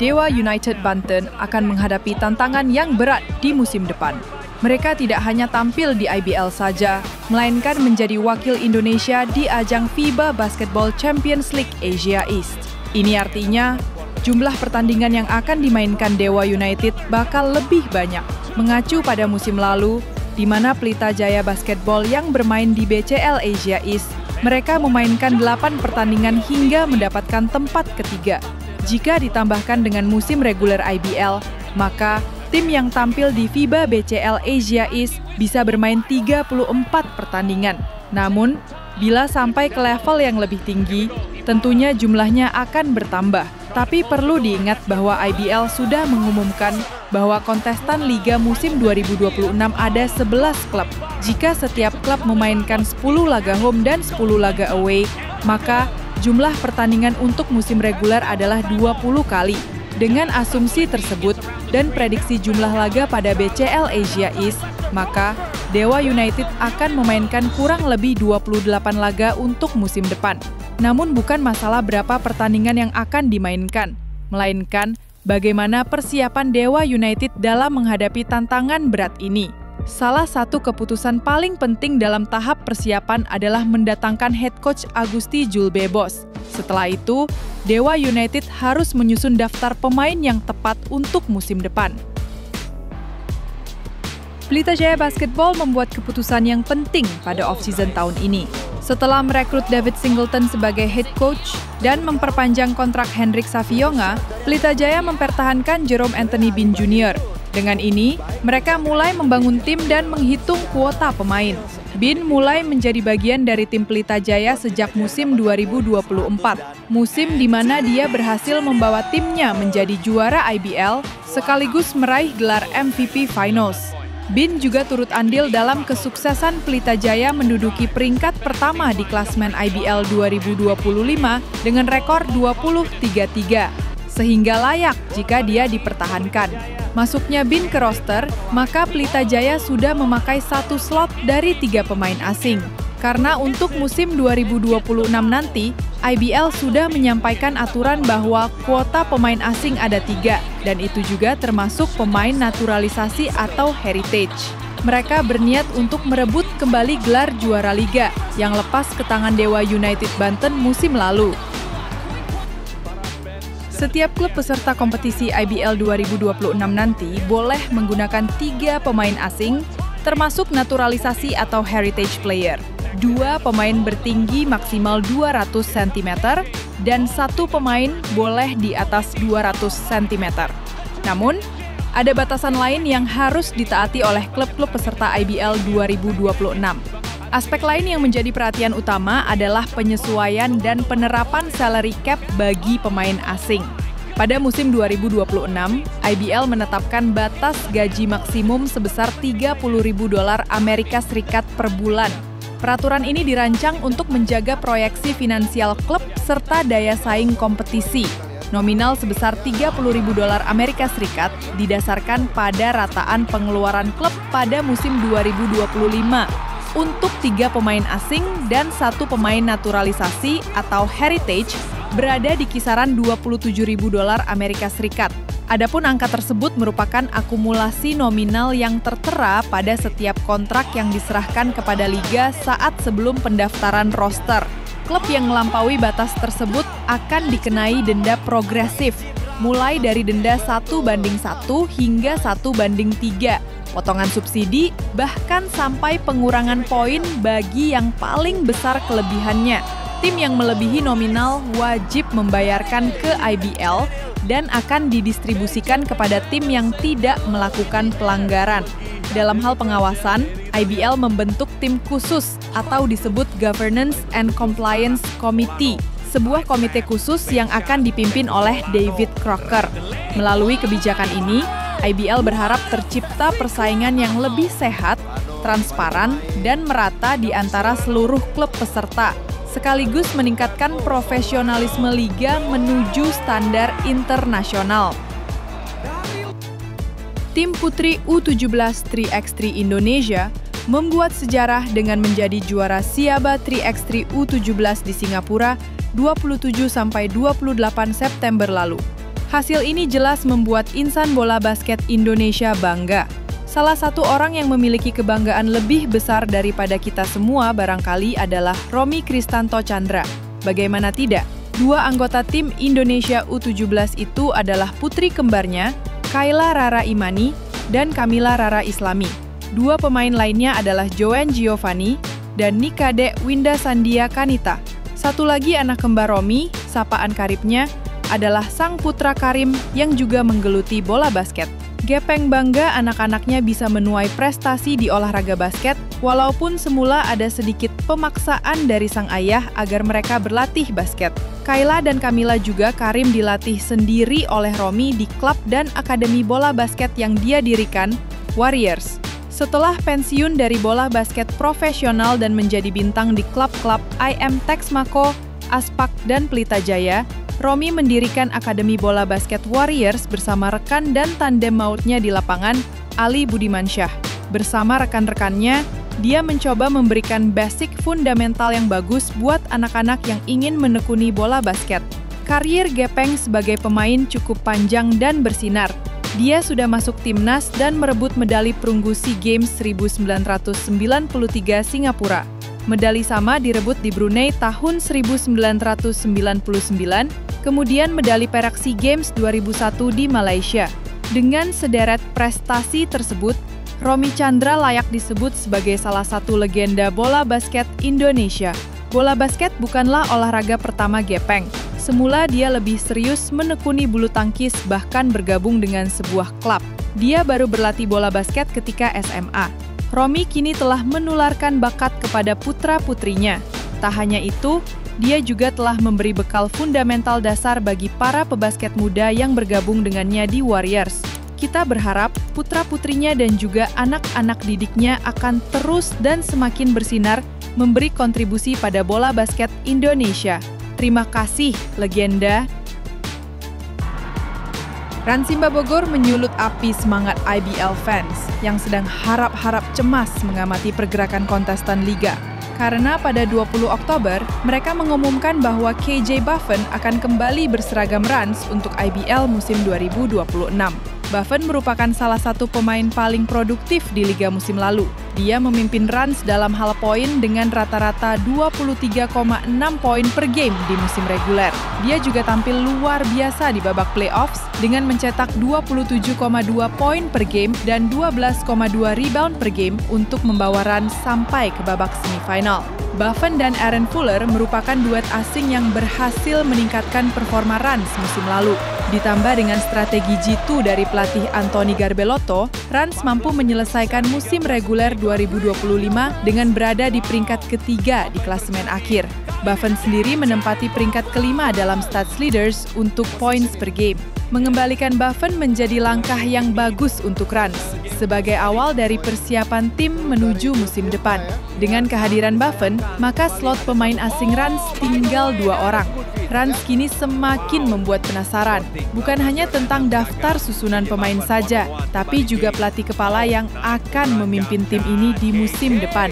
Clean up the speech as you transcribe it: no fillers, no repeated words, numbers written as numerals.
Dewa United Banten akan menghadapi tantangan yang berat di musim depan. Mereka tidak hanya tampil di IBL saja, melainkan menjadi wakil Indonesia di ajang FIBA Basketball Champions League Asia East. Ini artinya, jumlah pertandingan yang akan dimainkan Dewa United bakal lebih banyak, mengacu pada musim lalu, di mana Pelita Jaya Basketball yang bermain di BCL Asia East, mereka memainkan 8 pertandingan hingga mendapatkan tempat ketiga. Jika ditambahkan dengan musim reguler IBL, maka tim yang tampil di FIBA BCL Asia East bisa bermain 34 pertandingan. Namun, bila sampai ke level yang lebih tinggi, tentunya jumlahnya akan bertambah. Tapi perlu diingat bahwa IBL sudah mengumumkan bahwa kontestan Liga musim 2026 ada 11 klub. Jika setiap klub memainkan 10 laga home dan 10 laga away, maka jumlah pertandingan untuk musim reguler adalah 20 kali. Dengan asumsi tersebut dan prediksi jumlah laga pada BCL Asia East, maka Dewa United akan memainkan kurang lebih 28 laga untuk musim depan. Namun bukan masalah berapa pertandingan yang akan dimainkan, melainkan bagaimana persiapan Dewa United dalam menghadapi tantangan berat ini. Salah satu keputusan paling penting dalam tahap persiapan adalah mendatangkan head coach Agusti Julbebos. Setelah itu, Dewa United harus menyusun daftar pemain yang tepat untuk musim depan. Pelita Jaya Basketball membuat keputusan yang penting pada off-season tahun ini. Setelah merekrut David Singleton sebagai head coach dan memperpanjang kontrak Hendrik Savionga, Pelita Jaya mempertahankan Jerome Anthony Bin Jr. Dengan ini, mereka mulai membangun tim dan menghitung kuota pemain. Bin mulai menjadi bagian dari tim Pelita Jaya sejak musim 2024, musim di mana dia berhasil membawa timnya menjadi juara IBL sekaligus meraih gelar MVP Finals. Bin juga turut andil dalam kesuksesan Pelita Jaya menduduki peringkat pertama di klasemen IBL 2025 dengan rekor 20-3-3, sehingga layak jika dia dipertahankan. Masuknya Bin ke roster, maka Pelita Jaya sudah memakai 1 slot dari 3 pemain asing. Karena untuk musim 2026 nanti, IBL sudah menyampaikan aturan bahwa kuota pemain asing ada 3, dan itu juga termasuk pemain naturalisasi atau heritage. Mereka berniat untuk merebut kembali gelar juara liga yang lepas ke tangan Dewa United Banten musim lalu. Setiap klub peserta kompetisi IBL 2026 nanti boleh menggunakan 3 pemain asing, termasuk naturalisasi atau heritage player. 2 pemain bertinggi maksimal 200 cm, dan 1 pemain boleh di atas 200 cm. Namun, ada batasan lain yang harus ditaati oleh klub-klub peserta IBL 2026. Aspek lain yang menjadi perhatian utama adalah penyesuaian dan penerapan salary cap bagi pemain asing. Pada musim 2026, IBL menetapkan batas gaji maksimum sebesar $30.000 Amerika Serikat per bulan. Peraturan ini dirancang untuk menjaga proyeksi finansial klub serta daya saing kompetisi. Nominal sebesar $30.000 Amerika Serikat didasarkan pada rataan pengeluaran klub pada musim 2025 untuk 3 pemain asing dan 1 pemain naturalisasi atau heritage berada di kisaran $27.000 Amerika Serikat. Adapun angka tersebut merupakan akumulasi nominal yang tertera pada setiap kontrak yang diserahkan kepada liga saat sebelum pendaftaran roster. Klub yang melampaui batas tersebut akan dikenai denda progresif, mulai dari denda 1:1 hingga 1:3, potongan subsidi, bahkan sampai pengurangan poin bagi yang paling besar kelebihannya. Tim yang melebihi nominal wajib membayarkan ke IBL dan akan didistribusikan kepada tim yang tidak melakukan pelanggaran. Dalam hal pengawasan, IBL membentuk tim khusus atau disebut Governance and Compliance Committee, sebuah komite khusus yang akan dipimpin oleh David Crocker. Melalui kebijakan ini, IBL berharap tercipta persaingan yang lebih sehat, transparan, dan merata di antara seluruh klub peserta, sekaligus meningkatkan profesionalisme liga menuju standar internasional. Tim putri U17 3x3 Indonesia membuat sejarah dengan menjadi juara SIABA 3x3 U17 di Singapura 27-28 September lalu. Hasil ini jelas membuat insan bola basket Indonesia bangga. Salah satu orang yang memiliki kebanggaan lebih besar daripada kita semua barangkali adalah Romy Kristanto Chandra. Bagaimana tidak? Dua anggota tim Indonesia U17 itu adalah putri kembarnya, Kayla Rara Imani dan Kamila Rara Islami. Dua pemain lainnya adalah Joanne Giovanni dan Nikade Winda Sandia Kanita. Satu lagi anak kembar Romy, sapaan karibnya, adalah sang putra Karim yang juga menggeluti bola basket. Gepeng bangga anak-anaknya bisa menuai prestasi di olahraga basket, walaupun semula ada sedikit pemaksaan dari sang ayah agar mereka berlatih basket. Kayla dan Kamila juga Karim dilatih sendiri oleh Romy di klub dan akademi bola basket yang dia dirikan, Warriors. Setelah pensiun dari bola basket profesional dan menjadi bintang di klub-klub IM Texmaco, Aspak, dan Pelita Jaya, Romy mendirikan Akademi Bola Basket Warriors bersama rekan dan tandem mautnya di lapangan, Ali Budimansyah. Bersama rekan-rekannya, dia mencoba memberikan basic fundamental yang bagus buat anak-anak yang ingin menekuni bola basket. Karir Gepeng sebagai pemain cukup panjang dan bersinar. Dia sudah masuk timnas dan merebut medali perunggu SEA Games 1993 Singapura. Medali sama direbut di Brunei tahun 1999, kemudian medali perak SEA Games 2001 di Malaysia. Dengan sederet prestasi tersebut, Romy Chandra layak disebut sebagai salah satu legenda bola basket Indonesia. Bola basket bukanlah olahraga pertama Gepeng. Semula dia lebih serius menekuni bulu tangkis bahkan bergabung dengan sebuah klub. Dia baru berlatih bola basket ketika SMA. Romy kini telah menularkan bakat kepada putra-putrinya. Tak hanya itu, dia juga telah memberi bekal fundamental dasar bagi para pebasket muda yang bergabung dengannya di Warriors. Kita berharap putra-putrinya dan juga anak-anak didiknya akan terus dan semakin bersinar memberi kontribusi pada bola basket Indonesia. Terima kasih, legenda. Ransimba Bogor menyulut api semangat IBL fans yang sedang harap-harap cemas mengamati pergerakan kontestan Liga. Karena pada 20 Oktober, mereka mengumumkan bahwa KJ Buffen akan kembali berseragam Rans untuk IBL musim 2026. Buffen merupakan salah satu pemain paling produktif di Liga musim lalu. Dia memimpin Rans dalam hal poin dengan rata-rata 23,6 poin per game di musim reguler. Dia juga tampil luar biasa di babak playoffs dengan mencetak 27,2 poin per game dan 12,2 rebound per game untuk membawa Rans sampai ke babak semifinal. Buffen dan Aaron Fuller merupakan duet asing yang berhasil meningkatkan performa Rans musim lalu. Ditambah dengan strategi G2 dari pelatih Anthony Garbelotto, Rans mampu menyelesaikan musim reguler 2025 dengan berada di peringkat ketiga di klasemen akhir. Buffen sendiri menempati peringkat kelima dalam stats leaders untuk points per game. Mengembalikan Buffen menjadi langkah yang bagus untuk Rans sebagai awal dari persiapan tim menuju musim depan. Dengan kehadiran Buffen, maka slot pemain asing Rans tinggal 2 orang. Rans kini semakin membuat penasaran, bukan hanya tentang daftar susunan pemain saja, tapi juga pelatih kepala yang akan memimpin tim ini di musim depan.